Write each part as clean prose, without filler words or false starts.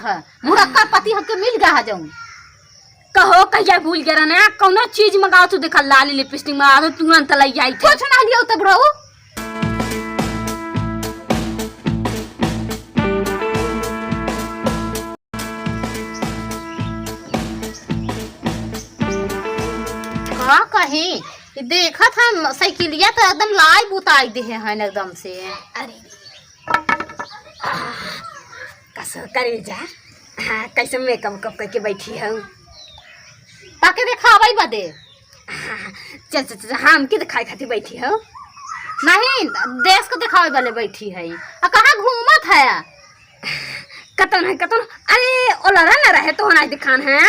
था मुरक्का पति हमके मिल गया जाऊं। कहो कहिया भूल गया ना कौनो चीज मंगाओ तू देखा लाली लिपस्टिक मंगा दो तुरंत लई आई कुछ ना लियो तब रहू का कहीं देखा था साइकिलिया तो एकदम लाई बुताई दे है एकदम से। अरे कसो करे जा कैसे मेकअप कप करके बैठी हूँ ताके दिखावाई बदे चल चल चल हम के दिखाई खाती बैठी हूँ नहीं देश को दिखावे वाले बैठी है। आ कहाँ घूमत है कतन है कतन अरे ओलरा न रहे तो ना दिखान है।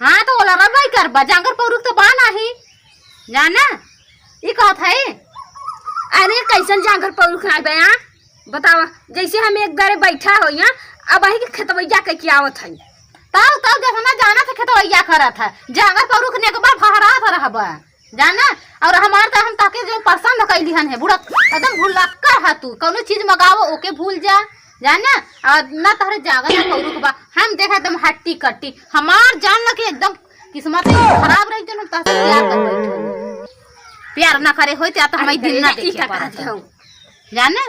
हाँ तो ओलरा भाई कर जांगर पौरुक तो बाना ही जाना ये कहत है। अरे कैसन जांगर पौरुक ना बया बतावा जैसे हम एक बारे बैठा हो यहाँ अब वही के खेतवैया कह के आवत है तब जैसा ना जाना था खेतवैया करा था जांगर पौरुक ने एक बार फहरा था रहबा जाना। और हमार तो हम ताके जो पसंद कैली हन है बुढ़ा एकदम भूलक्कर है तू कौनो चीज मंगावो ओके भूल जा जाना। और ना तहरे जागर ना पौरुक बा हम देखा एकदम हट्टी कट्टी हमार जान लगे एकदम किस्मत खराब रही तो हम तहसे प्यार कर बैठो प्यार ना करे होई तो हम दिन ना देखे पाते हो जाना।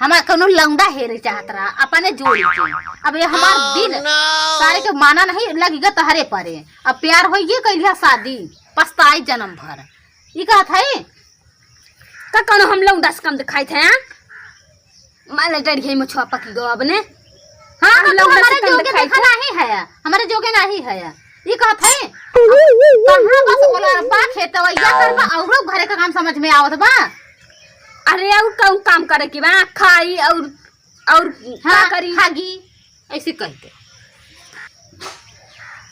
हमार कोनो लौंडा हेरे चाहत रहा अपने जोड़ी के अब ये हमार दिल सारे के माना नहीं लगेगा तहरे परे अब प्यार होइए कैलिया शादी पछताई जन्म भर ये कहत है का कोनो हम लोग 10 कम दिखाई थे माले डरिए मछुआ पकी गो अपने। हाँ हम लोग हमारे जोगे देखा नहीं है हमारे जोगे नहीं है ये कहत है कहां बस बोला बा खेतवैया करबा औरो घरे का काम समझ में आवत बा। अरे और कौन काम करे की बा खाई और हाँ, करी खागी ऐसे कहते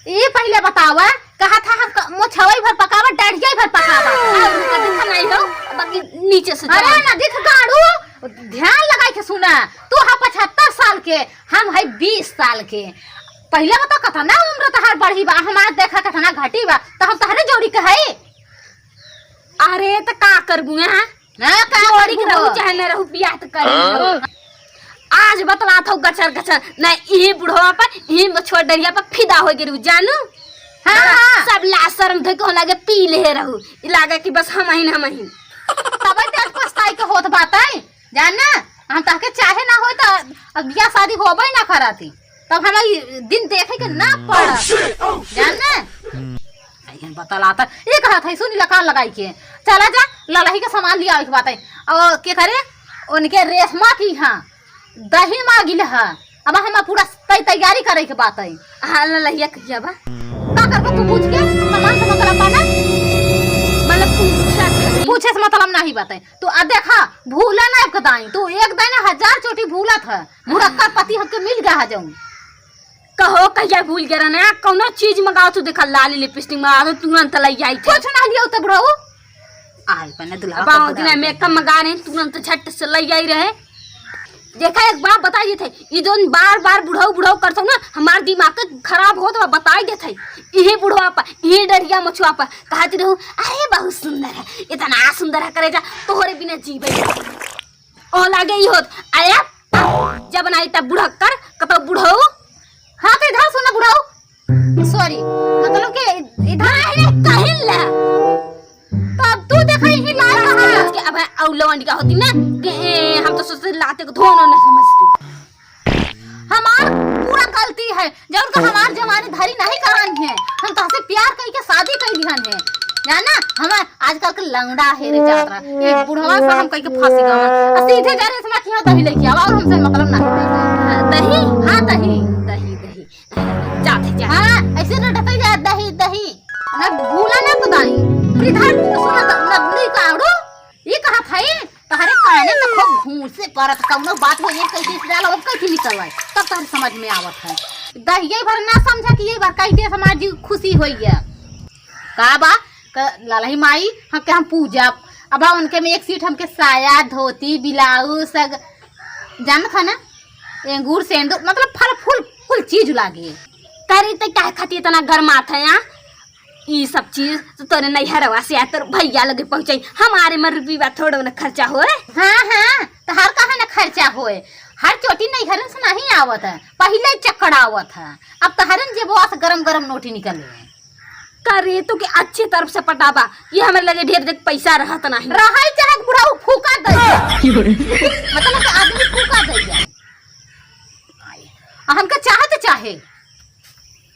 ये पहले बतावा कहा था हम मोछवई भर पकावा डढ़िया भर पकावा दिखा नहीं हो बाकी नीचे से अरे ना दिख गाड़ू ध्यान लगा के सुना तू हा 75 साल के हम है 20 साल के पहले बता कथा ना उम्र तहार बढ़ी बा हमार देखा कथा ना घटी बा तो हम तहरे जोड़ी के है। अरे तो का करबू हां ना का जोड़ी के रहू चाहे न रहू बियाह तो करी आज बतला था गचर गचर ना ये बुढ़वा पर ये छोड़ डरिया पर फिदा हो गेरू जानू। हां सब ला शर्म धो के लागे पी ले रहू ई लागे कि बस हम ही तब ते पछताई के होत बात है जानना। हम ताके चाहे ना होय तो बियाह शादी होबे ना कराती तब हम दिन देखे के ना पड़ जानना। आइए बतलाता ये कहा था सुनी लकान लगाई के चला जा ललही के सामान लिया एक बात है और के करे उनके रेशमा की हां दही मांगिल है अब हम पूरा तैयारी करे के बात है। हां ललहिया कहिया बा का करबो तू पूछ के सामान से मतलब पाना मतलब पूछे से मतलब नहीं बताए तू आ देखा भूला ना कदाई तू एक दिन 1000 चोटी भूला था मुरक्का पति हमके मिल गया जाऊं। कहो कहिया भूल गया ना कौनो चीज मंगाओ तू देखा लाली लिपस्टिक मंगा दो तुरंत लई आई कुछ ना लियो तब रहू आई पने दुल्हा बाबू दिन मेकअप मंगा रहे तुरंत झट से लई आई रहे। देखा एक बात बताइए थे ये दोन बार बार बुढ़ाऊ करते ना हमार दिमाग खराब हो तो बताई देते यही बुढ़वा पर यही डरिया मछुआ पर कहती रहूं अरे बहुत सुंदर है इतना सुंदर है करे जा तोहरे बिना जीवे ओ लागे ही होत आया जब बनाई तब बुढ़ा कर कतो बुढ़ाऊ। हाँ तो इधर सुना बुढ़ाऊ सॉरी मतलब के इधर कहीं ला तब तू देखा ही ला कहां के अब औलवंडी का होती ना हम तो सोचते लाते को धोनो न समझती हमार पूरा गलती है जब तो हमार जमाने धरी नहीं कराई है हम तो से प्यार कई के शादी कई लिहन है जाना। हमार आजकल के लंगड़ा हेरे जात रहा एक बुढ़वा से हम कई के फांसी गवा सीधे जा रे इसमें किया दही लेके आवा और हमसे मतलब नहीं दही हां दही दही जाते जा हां ऐसे न ढके जा दही दही ना भूला ना बताई इधर सुना नबली काड़ो ये कहा था तहरे काने तो खूब घूर से परत कौनो बात हो ये कैसे डालो अब कैसे निकलवाए तब तहरे समझ में आवत है दहिये भर ना समझा कि ये बार कैसे समाज जी खुशी होई है का बा ललही माई हम पूजा अब उनके में एक सीट हमके साया धोती ब्लाउज सब जान था ना अंगूर सेंदूर मतलब फल फूल कुल चीज लागे तारी तो क्या खाती इतना गर्मा था यहाँ ये सब चीज तो तोरे नहीं हरवा से आया तो भैया लगे पहुंचाई हमारे में रुपया थोड़ा ना खर्चा हो। हाँ हाँ तो हर कहा ना खर्चा होए हर चोटी नहीं हरन से नहीं आवत है, पहले चक्कर आवत है। अब तो हरन जे बुआ से गरम गरम नोटी निकले करे तो के अच्छी तरफ से पटाबा, ये हमारे लगे ढेर देख पैसा रहत नहीं रहाई चाहे बुढ़ा फूका दे मतलब कि आदमी फूका दे हमका चाहत चाहे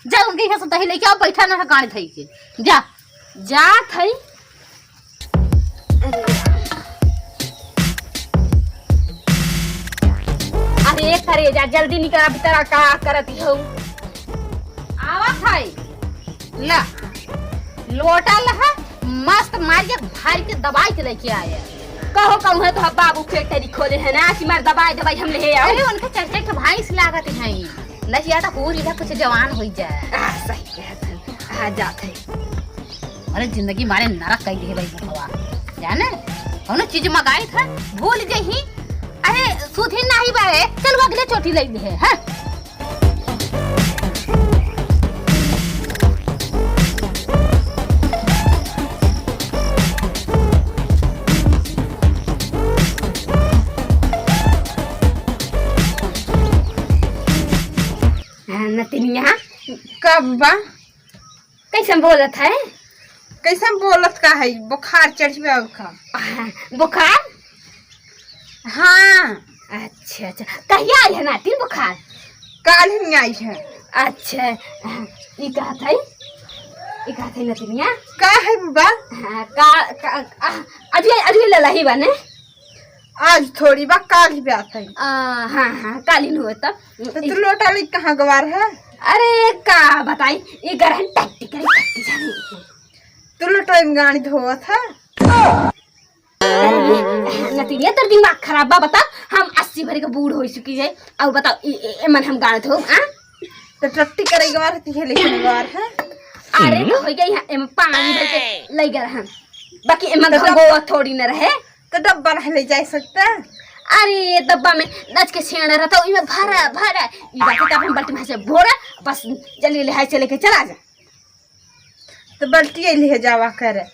जा उनके यहाँ से दही लेके आओ, बैठा ना गाड़ी थई के जा जा थई। अरे करे जा जल्दी निकल, अभी तेरा का करती हो। आवत है ला लोटा लहा मस्त मार के भाई के दवाई के लेके आए। कहो कहूँ है तो बाबू फैक्ट्री खोले है ना कि मार दवाई दवाई हम ले आओ। अरे उनके चर्चा के भाई से लागत है लसिया तो हो रही कुछ जवान हो जाए। सही कहत है, आ जात है। अरे जिंदगी मारे नरक कई दे भाई बुढ़वा जाने कौन चीज मंगाई था भूल जही। अरे सुधी नहीं बाए चल अगले चोटी ले ले है। नतिनिया कब बा कैसे बोलत है? कैसे बोलत का है? बुखार चढ़वे का बुखार? हाँ। अच्छा अच्छा कहिया आई है नातिन बुखार? काल ही आई है। अच्छा ये कहा था नतिनिया का है बा? हाँ, अजय ललाही बने आज थोड़ी बा काल ही बात है। हाँ कालीन हुआ तब तो तू लोटा ले कहाँ गवार है? अरे का बताई ये गरहन टट्टी जानी तू लोटा गाड़ी धोआ था। नतीजा तेरा दिमाग खराब बा। बता हम 80 भरी का बूढ़ हो चुकी है और बताओ मन हम गाड़ी धो तो टट्टी करे गवार है लेकिन गवार है। अरे तो हो गई एम पानी भर के ले गए हम बाकी एम गोवा थोड़ी न रहे तो डब्बा रह ले जा सकता। अरे डब्बा में नच के छेड़ रहता इमे भरा भरा ई बात का हम बल्टी में से भोरा बस जल्दी ले हाय चले के चला जा। तो बल्टी ले जावा करे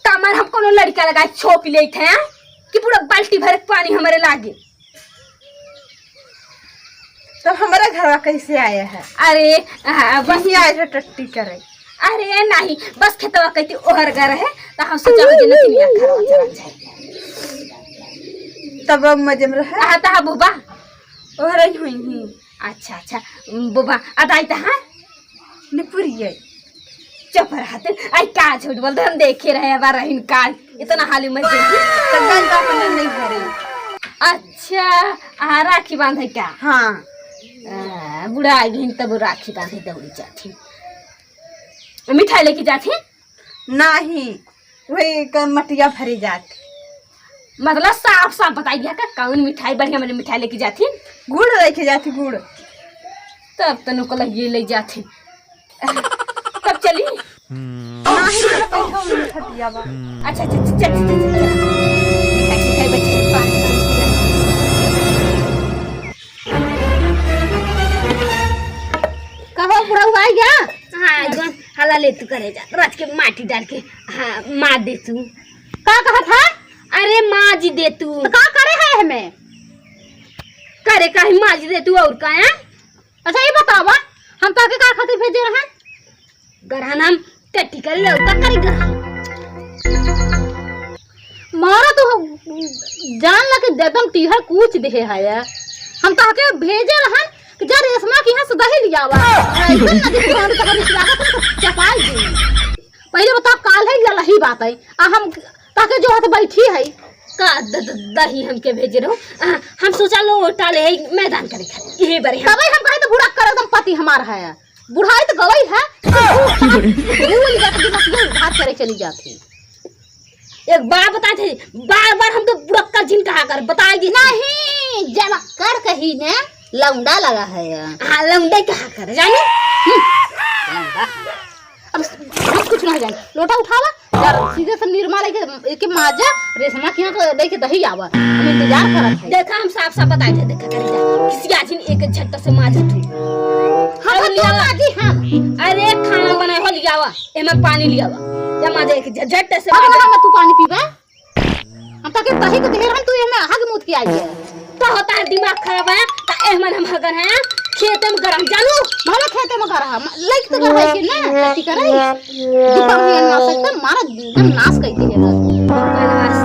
कमर हम कोनो लड़का लगा छोप ले थे कि पूरा बाल्टी भर पानी हमारे लागे। तो हमारा घरवा कैसे आया है? अरे बस ही आए थे टट्टी करे। अरे नहीं बस खेतवा कहती ओहर घर है तो हम सोचा हो जे नतिनिया घरवा चला जाए तब मजे में रहा आता बुबा ओहर ही हुई। अच्छा अच्छा बुबा अदाई ता हां निपुरी है चुप रहते आई का झूठ बोलते हम देखे रहे बार इन काल इतना हाली मत दे तो गंगा अपने नहीं भरे। अच्छा राखी बांधे क्या? हाँ बुढ़ा आई गई तब राखी बांधे दौड़ी जाती मिठाई लेके जाती नहीं वही मटिया भरी जाती। मतलब साफ साफ बताई दिया का कौन मिठाई बढ़िया मैंने मिठाई लेके जाती गुड़ लेके जाती गुड़ तब तनु को ये ले जाती तब चली अच्छा अच्छा चल मिठाई बच्चे कहो बुढ़ा हुआ है क्या? हाँ एकदम हला ले तू करे जा रच के माटी डाल के हाँ मार दे तू का कहा था? अरे माँ जी दे तू तो का करे है हमें करे का माँ जी दे तू और का है? अच्छा ये बतावा हम ताके का खातिर भेजे रहे गरहन हम टट्टी करे लो का करे गरहन मारा तो जान लगे एकदम टीहर कूच दे है हम ताके भेजे रहे कि जा रेशमा के यहाँ से दही लिया हुआ ऐसा ना कि हम तक रिश्ता चपाई दे। पहले बता काल है या लही बात है हम ताके जो हाथ बैठी है का दही हमके भेजे रहो हम सोचा लो टाले है मैदान करे खाली यही बारे हम तभी हम कहे तो बुढ़ा कर एकदम पति हमार है बुढ़ाई तो गवई है भूल जाती बात करे चली जाती। एक बार बताए थे बार बार हम तो बुढ़क्का जिन कहा कर बताए दी नहीं जब कर कही ने लौंडा लगा है हाँ लौंडा कहा कर जाने अब कुछ नहीं जाए लोटा उठावा यार सीधे से निर्मा लेके के माजा रेशमा के यहाँ लेके दही आवा हम इंतजार करत है। देखा हम साफ साफ बताए थे देखा करे जा किसी आजिन एक झट्टा से माजा तू हम लिया माजी हम अरे खाना बनाए हो लियावा एमे पानी लियावा या माजा एक झट्टा से माजा तू पानी पीबे हम ताके दही के घेर हम तू एमे आग मुत के आई है का होता है दिमाग खराब है ता एहमन हम हगन है खेते में गरम जानू भले खेते में गरहा लाइक तो गरहा कि ना खेती करे दीपक भी ना सकता मारा एकदम नाश कर दिए अनवास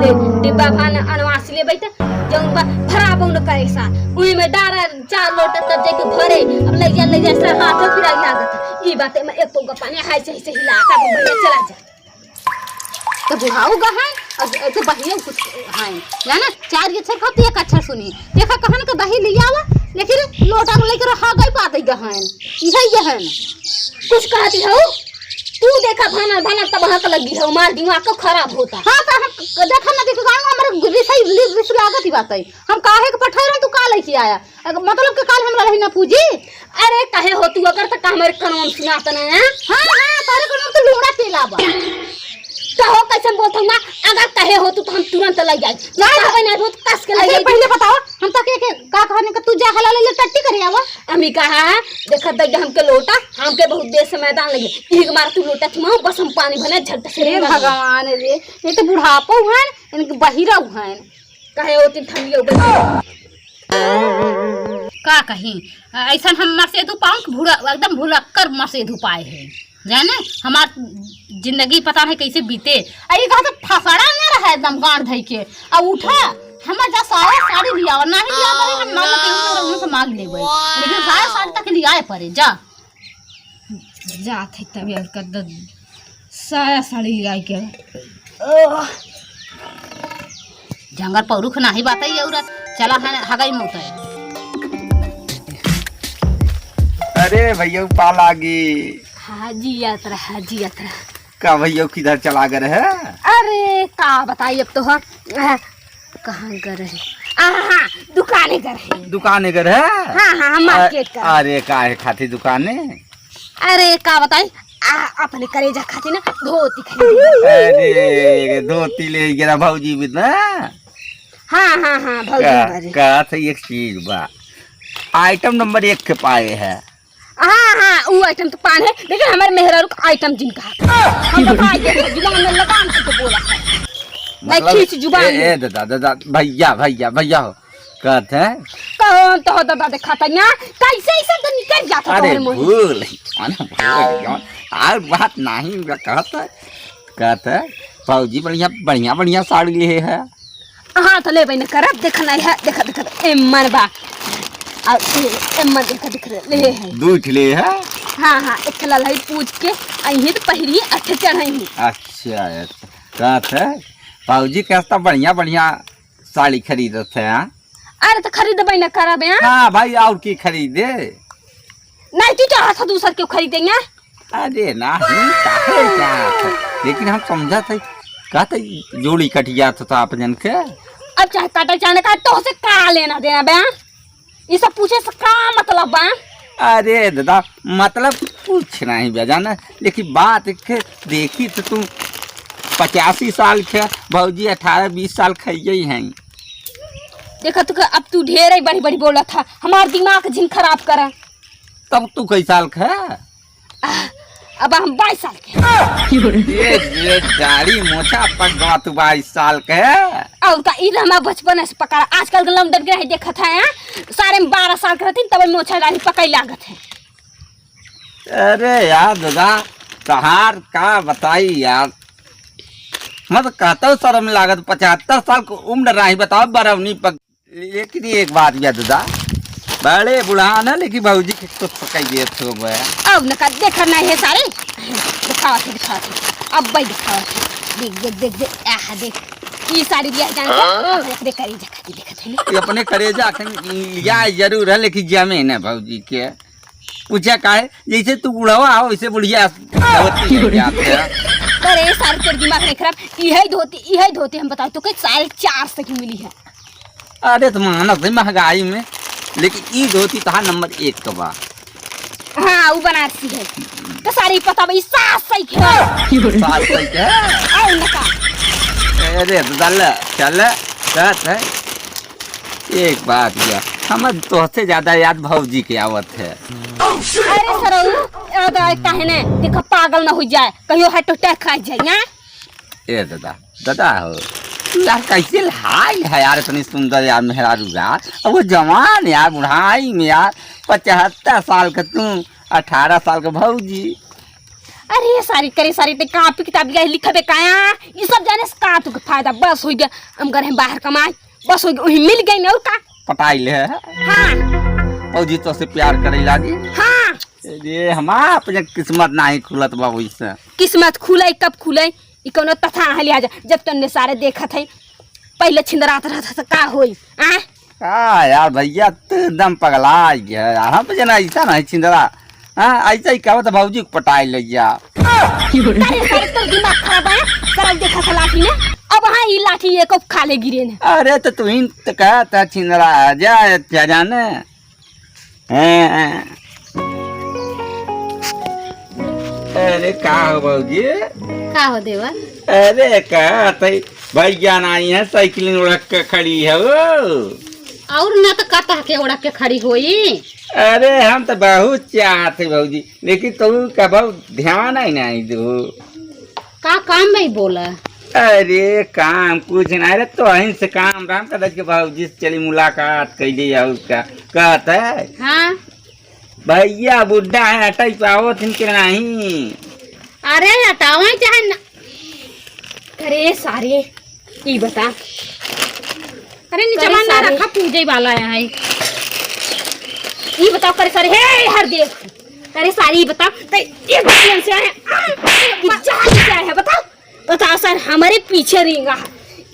ले डिब्बा भान अनवास ले बैठे जौन बा खराब न करे सा उही में डारा 4 लोटा तब जाके भरे अब ले जा से हाथ फिरा लागत ई बात में एक तो पानी हाय से हिला का भैया चला जा तो बुढ़ाऊ गहन और तो बहिया कुछ है जाना 4 ये छर खाती एक अच्छा सुनी देखा कहन के दही लिया आवा लेकिन लोटा में लेकर रहा गई पाते गहन यही है कुछ कहती हो तू देखा भाना भाना तब हक लगी है मार दिमाग को खराब होता हां तो हम देखा ना देखो गांव हमारे रिसई रिस लागत ही बात है हम काहे के पठैर तू का लेके आया मतलब के काल हमरा रही ना पूजी अरे काहे हो तू अगर तक हमारे कानून सुनात ना हां हां तारे को तो लूड़ा तेलाबा तो हो कैसे बोलत ना अगर कहे हो तो हम तुरंत ले जाए ना बना बहुत कस के ले जाए पहले बताओ हम तक के का कहने का तू जा हला ले टट्टी करे आवा अमी कहा है देखा दग हमके लोटा हमके बहुत देर से मैदान लगे एक बार तू लोटा थमा बस हम पानी भने झट से हे भगवान रे ये तो बुढ़ापो है इनके बहिरा है कहे होती ठंडियो का कहीं ऐसा हम मसेदू पाऊं भूरा एकदम भुलक्कर मसेदू पाए हैं जाने हमार जिंदगी पता नहीं कैसे बीते आई कहा तो फसड़ा ना रहा एकदम गांड धई के अब उठा हमार जा साड़ी लिया और नहीं लिया परे हम मान के उनसे मांग लेबै लेकिन साड़ी तक लिया परे जा थे तब कर साड़ी लिया के जंगल पौरुख नहीं बात है औरत चला है हगई मोता अरे भैया पा लागी हाजी यात्रा का भैया किधर चला गए है अरे का बताइए अब तो हम कहाँ कर रहे दुकाने कर दुकाने गए है हाँ मार्केट कर अरे का है खाती दुकाने अरे का बताई अपने करेजा खाती ना धोती खरीदी अरे धोती ले गिरा भौजी भी ना हाँ भौजी का एक चीज बा आइटम नंबर 1 के पाए है हाँ वो आइटम तो पान है लेकिन हमारे मेहरारू का आइटम जिनका हम तो जुबान में लगाम से तो बोला मतलब खींच जुबान ए दादा भैया हो कहते हैं कौन तो दादा दिखाता ना कैसे ऐसा तो निकल जाता अरे भूल और बात नहीं कहते फौजी बढ़िया साड़ी लिए है हाँ तो ले भाई करब देखना है देखा एमन बा एमन देखा ले है दूठ ले है हाँ एक ललाई पूछ के अही तो पहली अच्छे चढ़ाई अच्छा कहते फौजी कहता बढ़िया साड़ी खरीदते हैं अरे तो खरीद भाई ना करब हाँ भाई और की खरीदे नहीं तू चाह था दूसर क्यों खरीदेंगे अरे नहीं लेकिन हम समझा थे कहते जोड़ी कटिया था अपने के अब चाहे काटा चाहे का तो से का लेना देना बे ये सब पूछे से का मतलब बा अरे दादा मतलब कुछ नहीं बेजाना लेकिन बात के देखी तो तुम 85 साल के भौजी 18-20 साल खाइए हैं देखा तू अब तू ढेर ही बड़ी बोला था हमार दिमाग जिन खराब करा तब तू कई साल का अब हम 22 साल के ये दाढ़ी मोछा पक गवा तू 22 साल के और का इधर हमारा बचपन से पका आजकल के लंदन के देखा था सारे 12 साल के रहती तब मोछा दाढ़ी पकई लागत है अरे यार दादा तहार का बताई यार मैं तो कहता हूँ शर्म लागत 75 साल को उम्र रही बताओ बरौनी पक लेकिन एक बात या दादा बड़े बुढ़ान है लेकिन भौजी के तो पकाइए तो अब न का देखा नहीं है सारे दिखावा अब भाई दिखावा देख देख ये सारी लिया जान देख करेजा देखत है अपने करेजा लिया जरूर है लेकिन जमे न भौजी के पूछा का है जैसे तू बुढ़ावा हो वैसे बुढ़िया अरे सारे तेरे दिमाग नहीं खराब यही धोती हम बताओ तो 450 की मिली है अरे तो मानस है महंगाई में लेकिन ई धोती तहां नंबर 1 का बा हाँ वो बनारसी है तो सारी पता भाई 700 के 700 के आओ नका अरे चल कहत है एक बात या हम तो से ज्यादा याद भौजी के आवत है अरे सरऊ काहे ने देखो पागल ना हो जाए कहियो हार्ट अटैक खा जाए ना ए दादा हो यार कैसे हाल है यार, इतनी सुंदर यार मेहरारू यार, अब वो जवान यार बुढ़ाई में यार, 75 साल का तू, 18 साल का भौजी। अरे सारी करे सारी ते कापी किताब लिखा लिखबे काया ये सब जाने से का तू के फायदा बस हो गया। हम करे बाहर कमाए बस हो गया, वही मिल गई और का पटाई ले है हाँ भौजी तो से प्यार करे लागी। हाँ ये हमार अपने किस्मत नहीं खुलत बा वैसे। किस्मत खुले कब खुले ई कोनो तथा लिहाजा जब तन्ने सारे देखत है पहले छिंदरात रहता था का होई आ हाँ यार भैया तू एकदम पगला गया यार, हम जना ऐसा नहीं छिंदरा। हाँ ऐसा ही कहो तो भौजी को पटाई ले जा। अरे सारे तो दिमाग खराब है सारा देखा था लाठी ने अब हाँ ये लाठी एक खा ले गिरे ने। अरे तो तू ही तो कहता छिंदरा जा क्या जाने। अरे का हो भौजी, का हो देवा? अरे का भैया नहीं है साइकिल उड़क के खड़ी है वो। और न तो कता के उड़ा के खड़ी होई। अरे हम तो बहुत चाहते भौजी, लेकिन तू का बहुत ध्यान ही नहीं दो। का काम में बोला? अरे काम कुछ नहीं रे, तो अहिन से काम राम कर के भौजी से चली मुलाकात कैली है उसका कहता है। हाँ भैया बुढ़ा है हटाई पाओ थिन के नहीं। अरे हटावे चाहे न। अरे सारे ये बता अरे नीचे करे ना सारे। रखा पूजे वाला है। ये बताओ करे सारे हे हर देख करे सारी ये बताओ तो ये बच्चन से है जहां से है बताओ बताओ सर हमारे पीछे रेंगा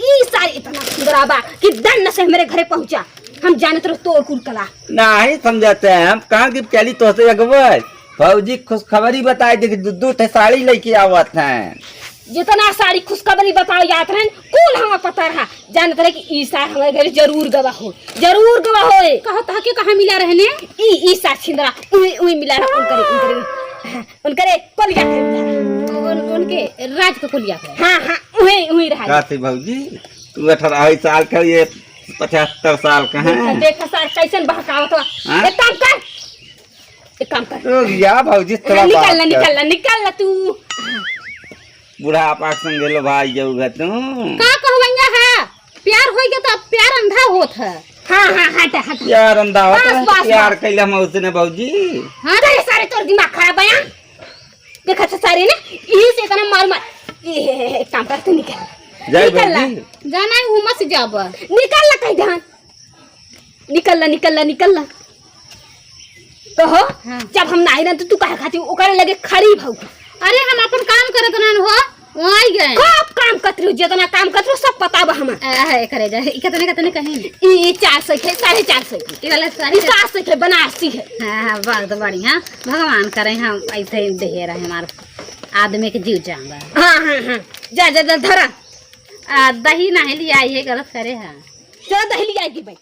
ये सारी इतना सुंदराबा कि दंड से मेरे घरे पहुंचा हम जाने तो तोड़ कुल कला नहीं समझाते हैं हम कहाँ की चली तो से अकबर भौजी खुशखबरी बताई थी कि दू साड़ी लेके आवत हैं। जितना सारी खुशखबरी बताओ याद रहे कुल हमें पता रहा जानते रहे कि ई सार हमारे घर जरूर गवा हो कहो ताकि कहाँ मिला रहने? ई सार छिंदरा उई मिला रहा उनकरे कोलिया के मिला उनके राज के कुलिया के। हाँ हाँ उही रहा कहते भौजी तू 18 साल का ये 75 साल का है। देखा सार कैसन बहकावत हो हाँ? एक काम कर तो या भौजी थोड़ा निकल तू बूढ़ा पाक संग गेलो भाई जाऊगा तू। का कहवैया है प्यार हो गया तो प्यार अंधा होत है। हाँ हाँ हट यार अंधा होता बस, है बस, प्यार कैला हम उसने भौजी। हाँ अरे सारे तोर दिमाग खराब है देखा था सारे ने यही से इतना मार एक काम कर तू निकल जय निकल ला भौजी। जाना है उमस जाब। निकल ला कहीं ध्यान निकल ला तो हो हाँ। जब हम नहीं रहते तू कहे खाती ओकरे लगे खड़ी भाऊ अरे हम अपन काम करत रहन हो वहाँ आई गए। कब काम करती जितना काम करती सब पता बा हमें करे जा कितने कितने कहीं ये 400 के 450 के ये वाला सारी 700 के बनारसी है हाँ हाँ बहुत बढ़िया भगवान करे हम ऐसे ही दे रहे हमारे आदमी के जीव जाऊंगा। हाँ जा धरा दही नहीं लिया ये गलत करे है। चलो दही ले आएगी भाई।